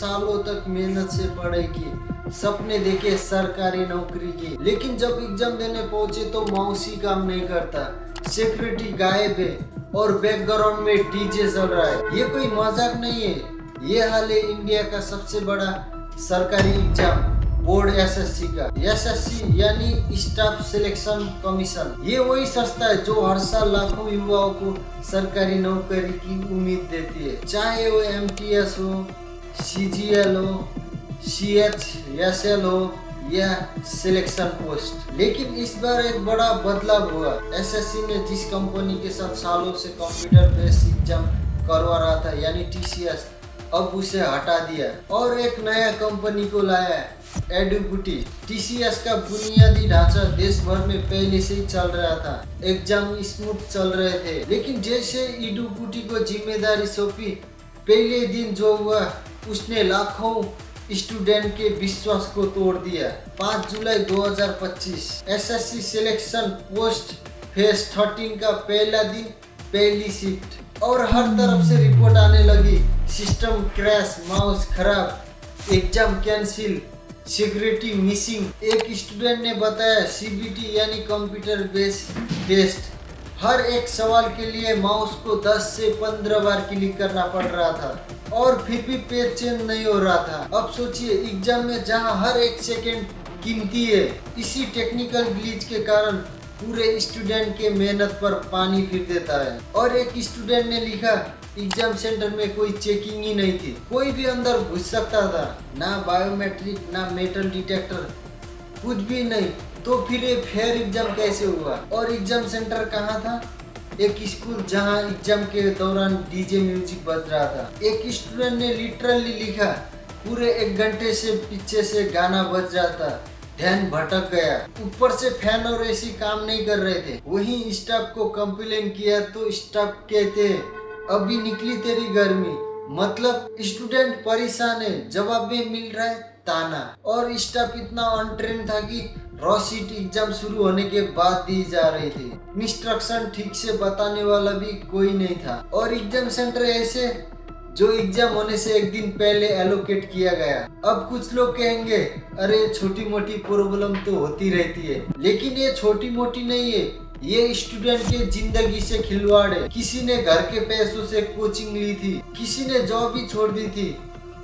सालों तक मेहनत से पढ़ाई की, सपने देखे सरकारी नौकरी की, लेकिन जब एग्जाम देने पहुंचे तो माउस ही काम नहीं करता, सिक्योरिटी गायब है और बैकग्राउंड में डीजे चल रहा है। ये कोई मजाक नहीं है। ये हाल है इंडिया का सबसे बड़ा सरकारी एग्जाम बोर्ड एसएससी का। एसएससी यानी स्टाफ सिलेक्शन कमीशन। ये वही संस्था है जो हर साल लाखों युवाओं को सरकारी नौकरी की उम्मीद देती है, चाहे वो एमटीएस हो, सीजीएल हो, सीएचएसएल हो या सिलेक्शन पोस्ट। लेकिन इस बार एक बड़ा बदलाव हुआ। एसएससी ने जिस कंपनी के साथ सालों से कंप्यूटर बेस्ड एग्जाम करवा रहा था यानी टीसीएस, अब उसे हटा दिया और एक नया कंपनी को लाया है, एडुकुटी। टीसीएस का बुनियादी ढांचा देश भर में पहले से ही चल रहा था, एग्जाम स्मूथ चल रहे थे। लेकिन जैसे एडुकुटी को जिम्मेदारी सौंपी, पहले दिन जो हुआ उसने लाखों स्टूडेंट के विश्वास को तोड़ दिया। 5 जुलाई 2025 एसएससी सिलेक्शन पोस्ट फेज 13 का पहला दिन, पहली शिफ्ट, और हर तरफ से रिपोर्ट आने लगी, सिस्टम क्रैश, माउस खराब, एग्जाम कैंसिल, सिक्योरिटी मिसिंग। एक स्टूडेंट ने बताया सीबीटी यानी कंप्यूटर बेस्ड टेस्ट, हर एक सवाल के लिए माउस को 10 से 15 बार क्लिक करना पड़ रहा था और फिर भी पेज चेंज नहीं हो रहा था। अब सोचिए एग्जाम में जहां हर एक सेकंड कीमती है, इसी टेक्निकल ग्लिच के कारण पूरे स्टूडेंट के मेहनत पर पानी फिर देता है। और एक स्टूडेंट ने लिखा एग्जाम सेंटर में कोई चेकिंग ही नहीं थी, कोई भी अंदर घुस सकता था, ना बायोमेट्रिक ना मेटल डिटेक्टर, कुछ भी नहीं। तो फिर ये फेयर एग्जाम कैसे हुआ? और एग्जाम सेंटर कहाँ था? एक स्कूल जहाँ एग्जाम के दौरान डीजे म्यूजिक बज रहा था। एक स्टूडेंट ने लिटरली लिखा पूरे 1 घंटे से पीछे से गाना बज रहा था, ध्यान भटक गया, ऊपर से फैन और एसी काम नहीं कर रहे थे। वही स्टाफ को कंप्लेन किया तो स्टाफ कहते अभी निकली तेरी गर्मी। मतलब स्टूडेंट परेशान है, जवाब में मिल रहा है ताना। और स्टाफ इतना अनट्रेन था कि रॉ शीट एग्जाम शुरू होने के बाद दी जा रही थी, इंस्ट्रक्शन ठीक से बताने वाला भी कोई नहीं था। और एग्जाम सेंटर ऐसे जो एग्जाम होने से 1 दिन पहले एलोकेट किया गया। अब कुछ लोग कहेंगे अरे छोटी मोटी प्रॉब्लम तो होती रहती है, लेकिन ये छोटी मोटी नहीं है, ये स्टूडेंट के जिंदगी से खिलवाड़ है। किसी ने घर के पैसों से कोचिंग ली थी, किसी ने जॉब ही छोड़ दी थी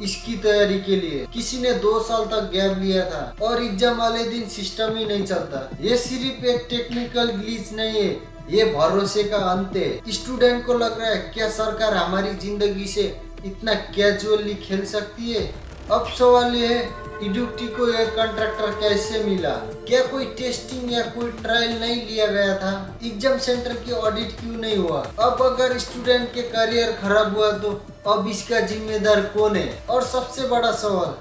इसकी तैयारी के लिए, किसी ने 2 साल तक गैप लिया था और एग्जाम वाले दिन सिस्टम ही नहीं चलता। ये सिर्फ एक टेक्निकल ग्लिच नहीं है, ये भरोसे का अंत है। स्टूडेंट को लग रहा है क्या सरकार हमारी जिंदगी से इतना कैजुअली खेल सकती है? अब सवाल ये है एडुकुटी को यह कॉन्ट्रैक्टर कैसे मिला? क्या कोई टेस्टिंग या कोई ट्रायल नहीं लिया गया था? एग्जाम सेंटर की ऑडिट क्यों नहीं हुआ? अब अगर स्टूडेंट के करियर खराब हुआ तो अब इसका जिम्मेदार कौन है? और सबसे बड़ा सवाल,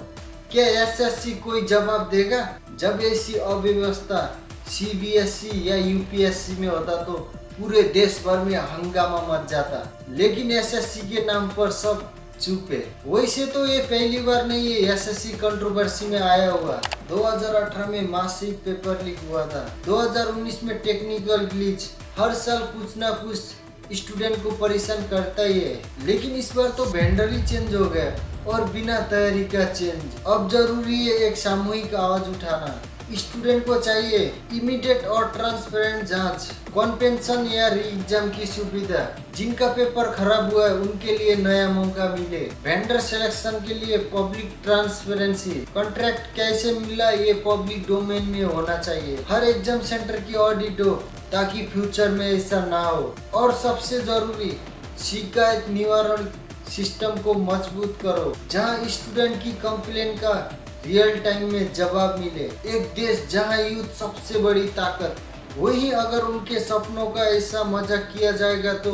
क्या एसएससी कोई जवाब देगा? जब ऐसी अव्यवस्था सीबीएसई या यूपीएससी में होता तो पूरे देश भर में हंगामा मच जाता, लेकिन एसएससी के नाम पर सब चुप है। वैसे तो ये पहली बार नहीं है एसएससी कंट्रोवर्सी में आया हुआ। 2018 में मासिक पेपर लीक हुआ था, 2019 में टेक्निकल ग्लिच, हर साल कुछ ना कुछ स्टूडेंट को परेशान करता ही है। लेकिन इस बार तो वेंडर ही चेंज हो गया और बिना तैयारी का चेंज। अब जरूरी है एक सामूहिक आवाज उठाना। स्टूडेंट को चाहिए इमीडिएट और ट्रांसपेरेंट जांच, कॉम्पेंसेशन या री एग्जाम की सुविधा। जिनका पेपर खराब हुआ है उनके लिए नया मौका मिले। वेंडर सिलेक्शन के लिए पब्लिक ट्रांसपेरेंसी, कॉन्ट्रैक्ट कैसे मिला ये पब्लिक डोमेन में होना चाहिए। हर एग्जाम सेंटर की ऑडिट हो ताकि फ्यूचर में ऐसा ना हो। और सबसे जरूरी शिकायत निवारण सिस्टम को मजबूत करो, जहां स्टूडेंट की कंप्लेन का रियल टाइम में जवाब मिले। एक देश जहां यूथ सबसे बड़ी ताकत, वही अगर उनके सपनों का ऐसा मजाक किया जाएगा तो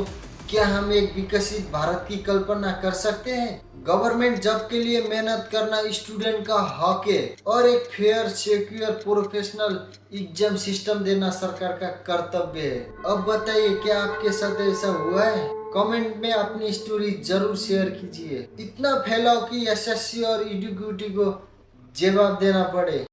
क्या हम एक विकसित भारत की कल्पना कर सकते हैं? गवर्नमेंट जॉब के लिए मेहनत करना स्टूडेंट का हक है और एक fair, secure, professional exam system देना सरकार का कर्तव्य है। अब बताइए क्या आपके साथ ऐसा हुआ है? कमेंट में अपनी स्टोरी जरूर शेयर कीजिए। इतना फैलाओ कि एसएससी और एडुकुटी को जवाब देना पड़े।